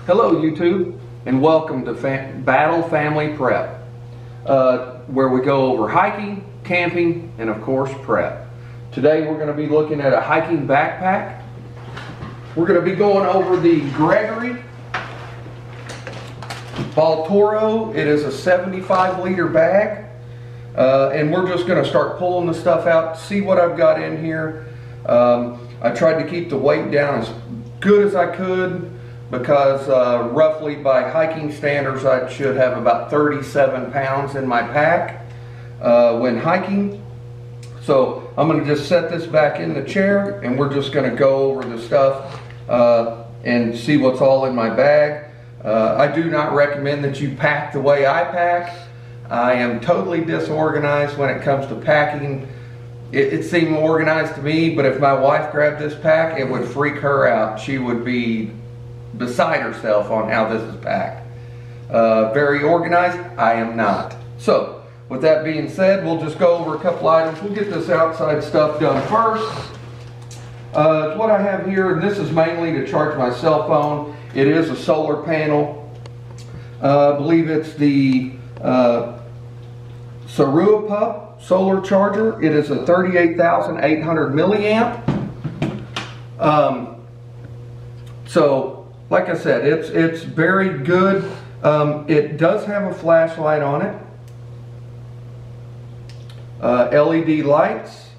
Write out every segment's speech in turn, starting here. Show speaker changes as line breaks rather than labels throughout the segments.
Hello YouTube, and welcome to Battle Family Prep, where we go over hiking, camping, and of course prep. Today we're going to be looking at a hiking backpack. We're going to be going over the Gregory Baltoro. It is a 75-liter bag, and we're just going to start pulling the stuff out, see what I've got in here. I tried to keep the weight down as good as I could, because roughly by hiking standards I should have about 37 pounds in my pack when hiking. So I'm going to just set this back in the chair and we're just going to go over the stuff and see what's all in my bag. I do not recommend that you pack the way I pack. I am totally disorganized when it comes to packing. It seemed organized to me, but if my wife grabbed this pack, it would freak her out. She would be beside herself on how this is packed. Very organized. I am not. So with that being said, we'll just go over a couple items. We'll get this outside stuff done first. What I have here, and this is mainly to charge my cell phone. It is a solar panel. I believe it's the Sarupup solar charger. It is a 38,800 milliamp. So like I said, it's very good. It does have a flashlight on it. LED lights.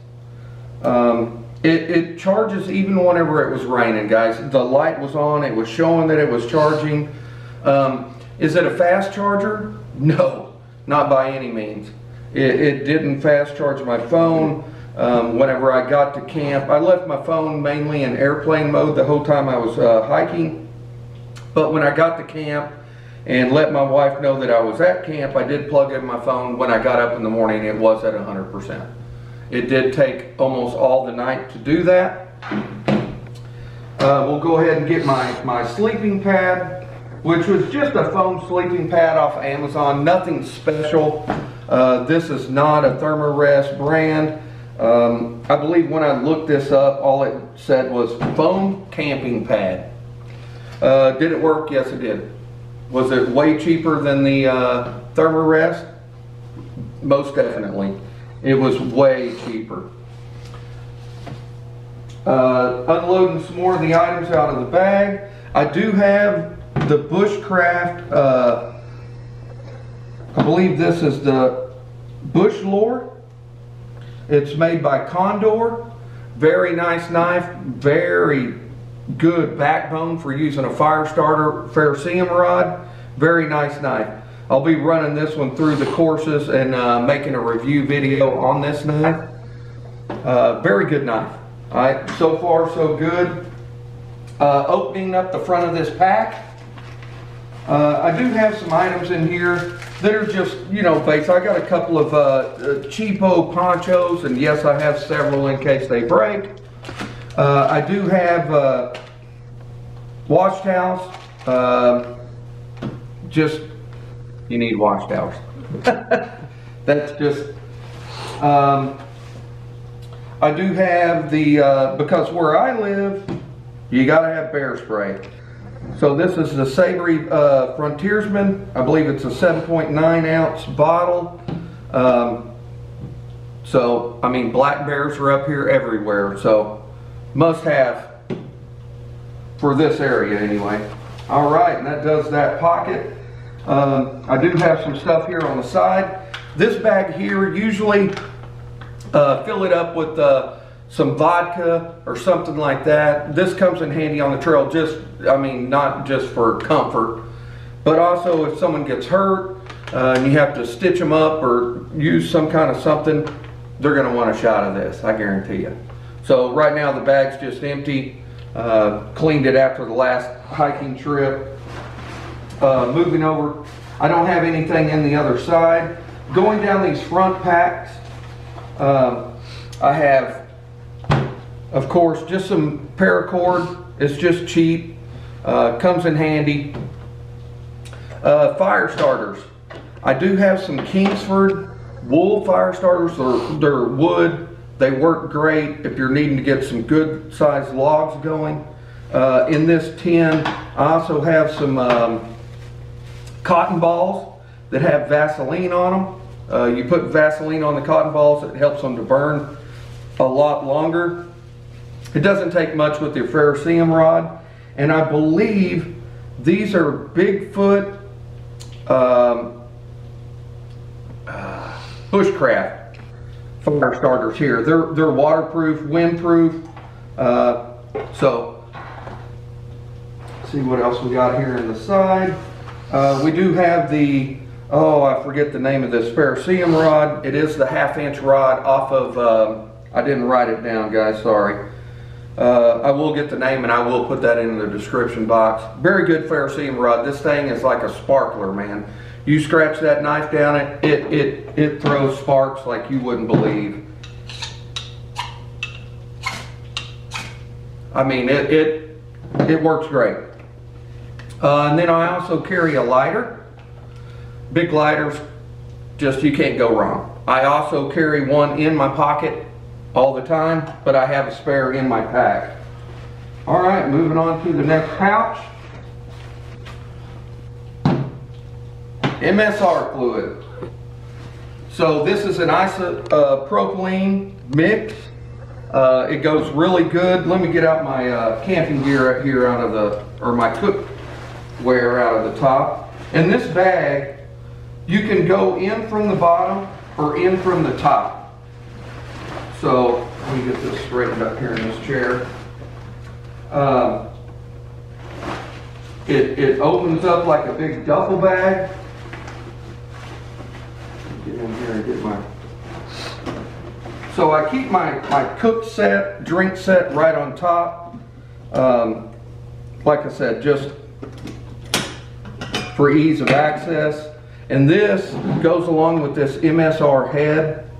It charges even whenever it was raining, guys. The light was on. It was showing that it was charging. Is it a fast charger? No, not by any means. It didn't fast charge my phone. Whenever I got to camp, I left my phone mainly in airplane mode the whole time I was hiking. But when I got to camp and let my wife know that I was at camp, I did plug in my phone. When I got up in the morning, it was at 100%. It did take almost all the night to do that. We'll go ahead and get my sleeping pad, which was just a foam sleeping pad off of Amazon. Nothing special. This is not a Thermarest brand. I believe when I looked this up, all it said was foam camping pad. Did it work? Yes, it did. Was it way cheaper than the Thermarest? Most definitely. It was way cheaper. Unloading some more of the items out of the bag. I do have the Bushcraft, I believe this is the Bush Lore. It's made by Condor. Very nice knife. Very good backbone for using a fire starter Ferrocerium rod. Very nice knife. I'll be running this one through the courses and making a review video on this knife. Very good knife. Alright, so far so good. Opening up the front of this pack, I do have some items in here that are just, you know, base. I got a couple of cheapo ponchos, and yes, I have several in case they break. I do have wash towels. Just, you need wash towels. That's just, I do have the, because where I live, you gotta have bear spray. So this is the Savory Frontiersman. I believe it's a 7.9 ounce bottle. So, I mean, black bears are up here everywhere, so must have for this area anyway. All right, and that does that pocket. I do have some stuff here on the side. This bag here, usually fill it up with some vodka or something like that. This comes in handy on the trail, just, I mean, not just for comfort, but also if someone gets hurt and you have to stitch them up or use some kind of something, they're gonna want a shot of this, I guarantee you. So right now the bag's just empty. Cleaned it after the last hiking trip. Moving over, I don't have anything in the other side. Going down these front packs, I have, of course, just some paracord. It's just cheap. Comes in handy. Fire starters. I do have some Kingsford wool fire starters. They're wood. They work great if you're needing to get some good sized logs going. In this tin, I also have some cotton balls that have Vaseline on them. You put Vaseline on the cotton balls, it helps them to burn a lot longer. It doesn't take much with your ferrocerium rod, and I believe these are Bigfoot Bushcraft fire starters here. They're waterproof, windproof. So let's see what else we got here in the side. We do have the, oh, I forget the name of this ferrocerium rod. It is the 1/2 inch rod off of, I didn't write it down, guys, sorry. I will get the name and I will put that in the description box. Very good ferrocerium rod. This thing is like a sparkler, man. You scratch that knife down it throws sparks like you wouldn't believe. I mean, it works great. And then I also carry a lighter. Big lighters, just you can't go wrong. I also carry one in my pocket all the time, but I have a spare in my pack. All right, moving on to the next pouch. MSR fluid. So this is an isopropylene mix. It goes really good. Let me get out my camping gear here out of the, or my cookware out of the top. And this bag, you can go in from the bottom or in from the top. So let me get this straightened up here in this chair. It opens up like a big duffel bag. Get in here and get my. So I keep my cook set, drink set right on top. Like I said, just for ease of access. And this goes along with this MSR head.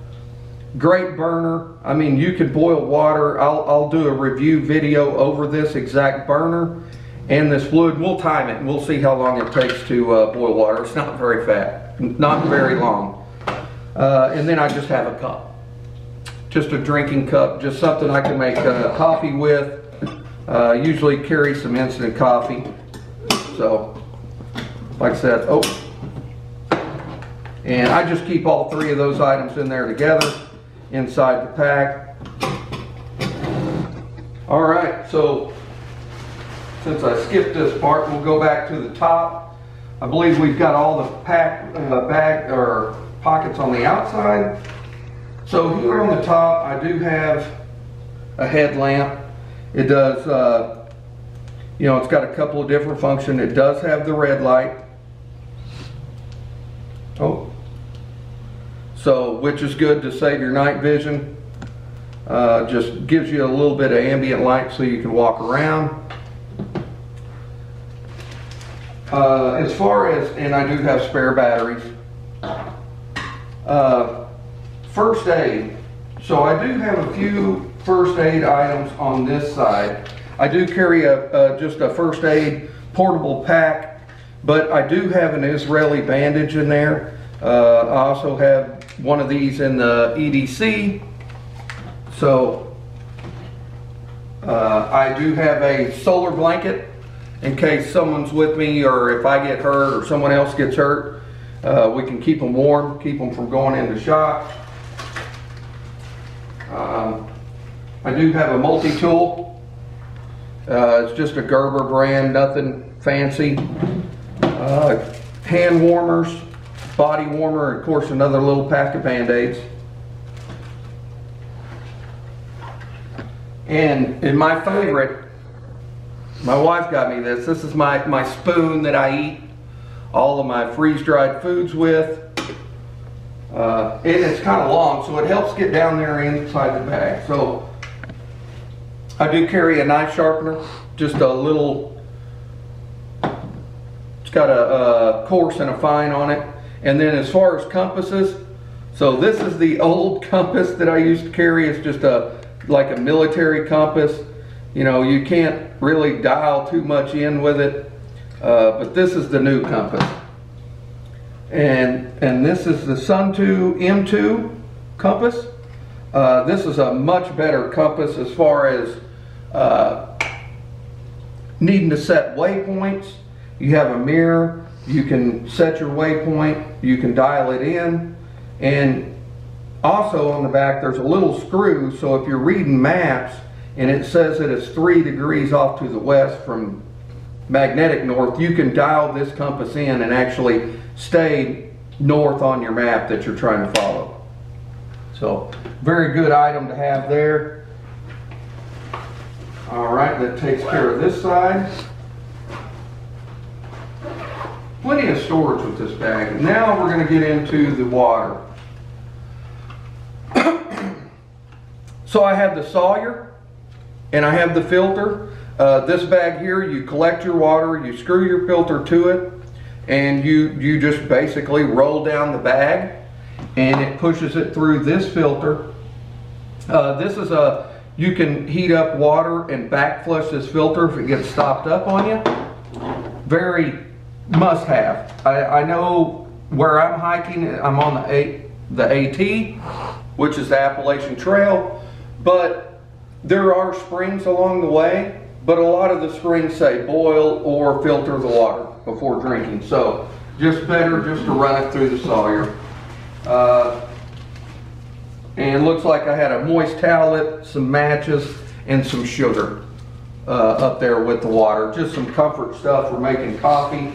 Great burner. I mean, you could boil water. I'll do a review video over this exact burner and this fluid. We'll time it and we'll see how long it takes to boil water. It's not very not very long. And then I just have a cup. Just a drinking cup, just something I can make coffee with. Usually carry some instant coffee. So, like I said, oh. And I just keep all three of those items in there together inside the pack. All right, so since I skipped this part, we'll go back to the top. I believe we've got all the bag or pockets on the outside. So here on the top, I do have a headlamp. It does, you know, it's got a couple of different functions. It does have the red light. Oh. So, which is good to save your night vision. Just gives you a little bit of ambient light so you can walk around. As far as, and I do have spare batteries. First aid. So I do have a few first aid items on this side. I do carry just a first aid portable pack, but I do have an Israeli bandage in there. I also have one of these in the EDC. So I do have a solar blanket in case someone's with me, or if I get hurt or someone else gets hurt. We can keep them warm, keep them from going into shock. I do have a multi-tool. It's just a Gerber brand, nothing fancy. Hand warmers, body warmer, and of course another little pack of Band-Aids. And my favorite, my wife got me this. This is my spoon that I eat all of my freeze-dried foods with. And it's kind of long, so it helps get down there inside the bag. So I do carry a knife sharpener, just a little, it's got a coarse and a fine on it. And then as far as compasses, so this is the old compass that I used to carry. It's just like a military compass. You know, you can't really dial too much in with it, but this is the new compass. And this is the Sunto M2 compass. This is a much better compass as far as needing to set waypoints, you have a mirror, you can set your waypoint, you can dial it in, and also on the back there's a little screw, so if you're reading maps and it says that it's 3 degrees off to the west from magnetic north, you can dial this compass in and actually stay north on your map that you're trying to follow. So very good item to have there. All right, that takes care of this side. Plenty of storage with this bag. Now we're going to get into the water. So I have the Sawyer and I have the filter. This bag here, you collect your water, you screw your filter to it, and you just basically roll down the bag and it pushes it through this filter. This is you can heat up water and back flush this filter if it gets stopped up on you. Very must have. I know where I'm hiking, I'm on the AT, which is the Appalachian Trail, but there are springs along the way, but a lot of the springs say boil or filter the water before drinking. So just better just to run it through the Sawyer. And looks like I had a moist towelette, some matches, and some sugar up there with the water. Just some comfort stuff for making coffee.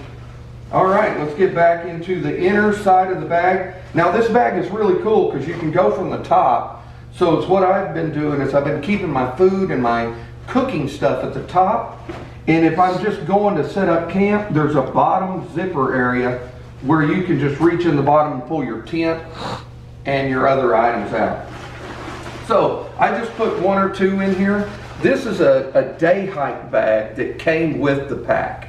All right, let's get back into the inner side of the bag. Now this bag is really cool because you can go from the top. So it's what I've been doing is I've been keeping my food and my cooking stuff at the top. And if I'm just going to set up camp, there's a bottom zipper area where you can just reach in the bottom and pull your tent and your other items out. So I just put 1 or 2 in here. This is a day hike bag that came with the pack.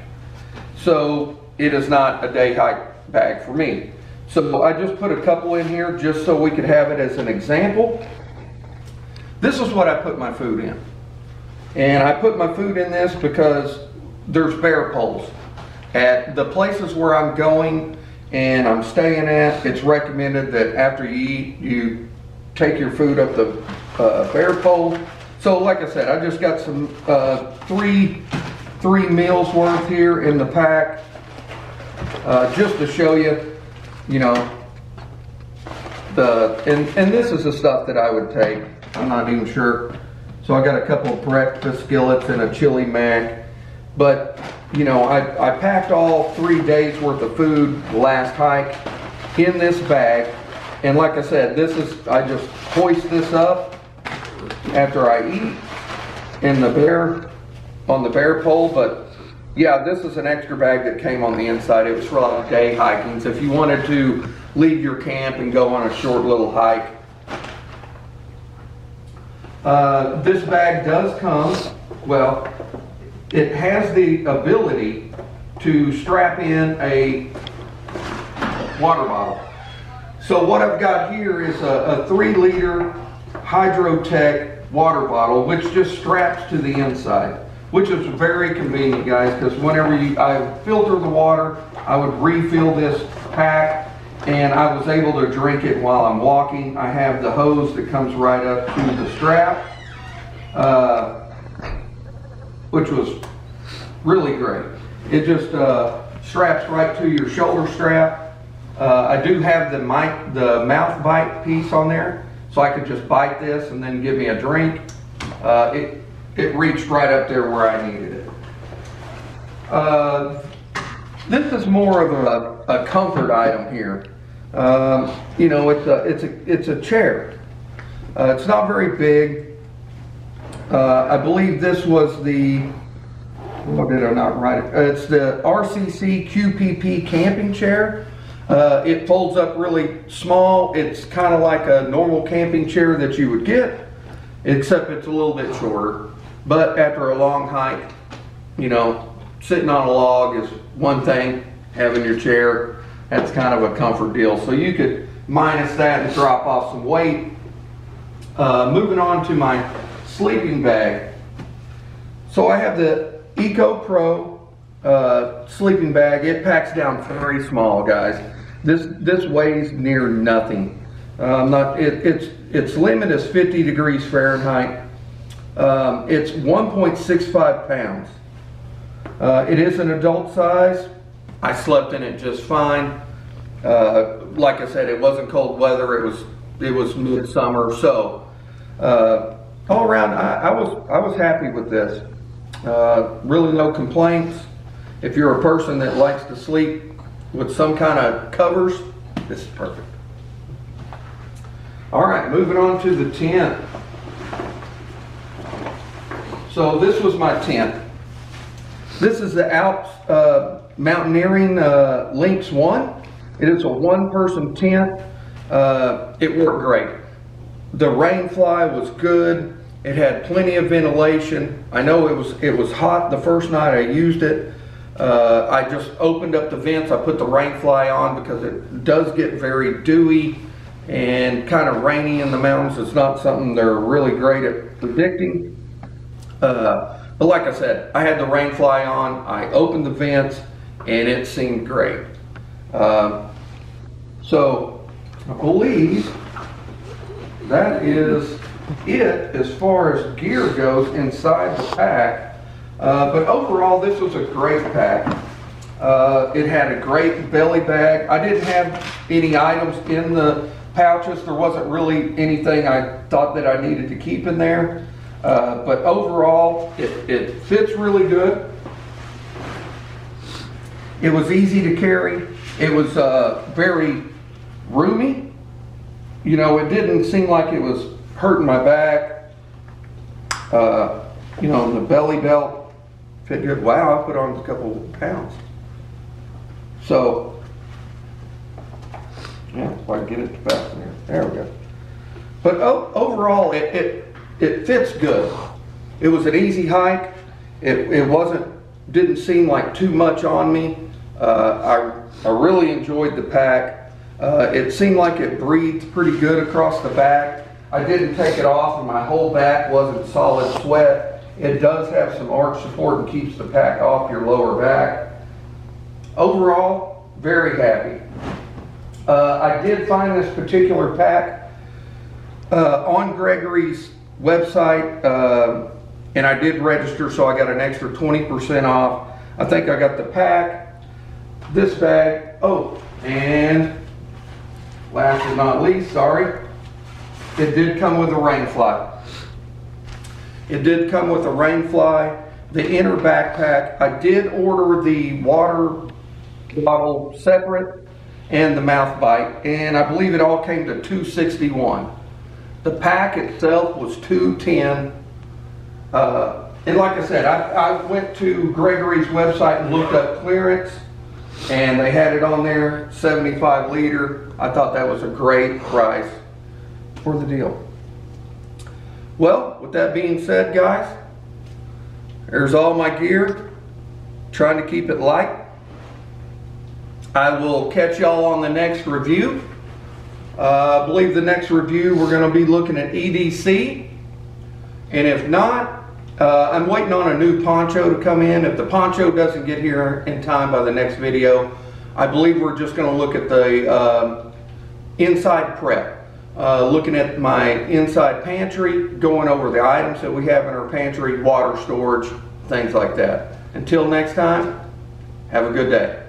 So it is not a day hike bag for me. So I just put a couple in here just so we could have it as an example. This is what I put my food in. And I put my food in this because there's bear poles. At the places where I'm going and I'm staying at, it's recommended that after you eat, you take your food up the bear pole. So like I said, I just got some three meals worth here in the pack. Just to show you, you know, and this is the stuff that I would take. I'm not even sure. So I got a couple of breakfast skillets and a chili mac. But, you know, I packed all 3 days worth of food last hike in this bag. And like I said, I just hoist this up after I eat on the bear pole. But yeah, this is an extra bag that came on the inside. It was for like day hiking. So if you wanted to leave your camp and go on a short little hike. This bag does come, well, it has the ability to strap in a water bottle. So what I've got here is a 3-liter Hydrotech water bottle, which just straps to the inside, which is very convenient, guys, because whenever I filter the water, I would refill this pack, and I was able to drink it while I'm walking. I have the hose that comes right up to the strap, which was really great. It just straps right to your shoulder strap. I do have the mouth bite piece on there, so I could just bite this and then give me a drink. It reached right up there where I needed it. This is more of a comfort item here. You know, it's a chair. It's not very big. I believe this was the, what did I not write it? It's the RCC QPP camping chair. It folds up really small. It's kind of like a normal camping chair that you would get, except it's a little bit shorter. But after a long hike, you know, sitting on a log is one thing. Having your chair, that's kind of a comfort deal. So you could minus that and drop off some weight. Moving on to my sleeping bag. So I have the Eco Pro sleeping bag. It packs down very small, guys. This weighs near nothing. Its limit is 50 degrees Fahrenheit. It's 1.65 pounds. It is an adult size. I slept in it just fine. Like I said, it wasn't cold weather. It was midsummer. So all around, I was happy with this. Really no complaints. If you're a person that likes to sleep with some kind of covers, this is perfect. All right, moving on to the tent. So this was my tent. This is the Alps Mountaineering Lynx 1. It is a one-person tent. It worked great. The Rainfly was good. It had plenty of ventilation. I know it was hot the first night I used it. I just opened up the vents. I put the Rainfly on because it does get very dewy and kind of rainy in the mountains. It's not something they're really great at predicting. But like I said, I had the Rainfly on. I opened the vents and it seemed great. So I believe that is it as far as gear goes inside the pack. But overall, this was a great pack. It had a great belly bag. I didn't have any items in the pouches. There wasn't really anything I thought that I needed to keep in there. But overall, it fits really good. It was easy to carry. It was very roomy. You know, it didn't seem like it was hurting my back. You know, the belly belt fit good. Wow, I put on a couple pounds. So, yeah, if I can get it to fasten there. There we go. But overall, it fits good. It was an easy hike. It didn't seem like too much on me. I really enjoyed the pack. It seemed like it breathed pretty good across the back. I didn't take it off and my whole back wasn't solid sweat. It does have some arch support and keeps the pack off your lower back. Overall, very happy. I did find this particular pack on Gregory's website, and I did register, so I got an extra 20% off. I think I got the pack, this bag, oh, and last but not least, sorry, it did come with a Rainfly. It did come with a Rainfly, the inner backpack. I did order the water bottle separate and the mouth bite, and I believe it all came to $261. The pack itself was $210. And like I said, I went to Gregory's website and looked up clearance, and they had it on there, 75 liter. I thought that was a great price for the deal. Well, with that being said, guys, there's all my gear. Trying to keep it light. I will catch y'all on the next review. I believe the next review we're going to be looking at EDC, and if not, I'm waiting on a new poncho to come in. If the poncho doesn't get here in time by the next video, I believe we're just going to look at the inside prep, looking at my inside pantry, going over the items that we have in our pantry, water storage, things like that. Until next time, have a good day.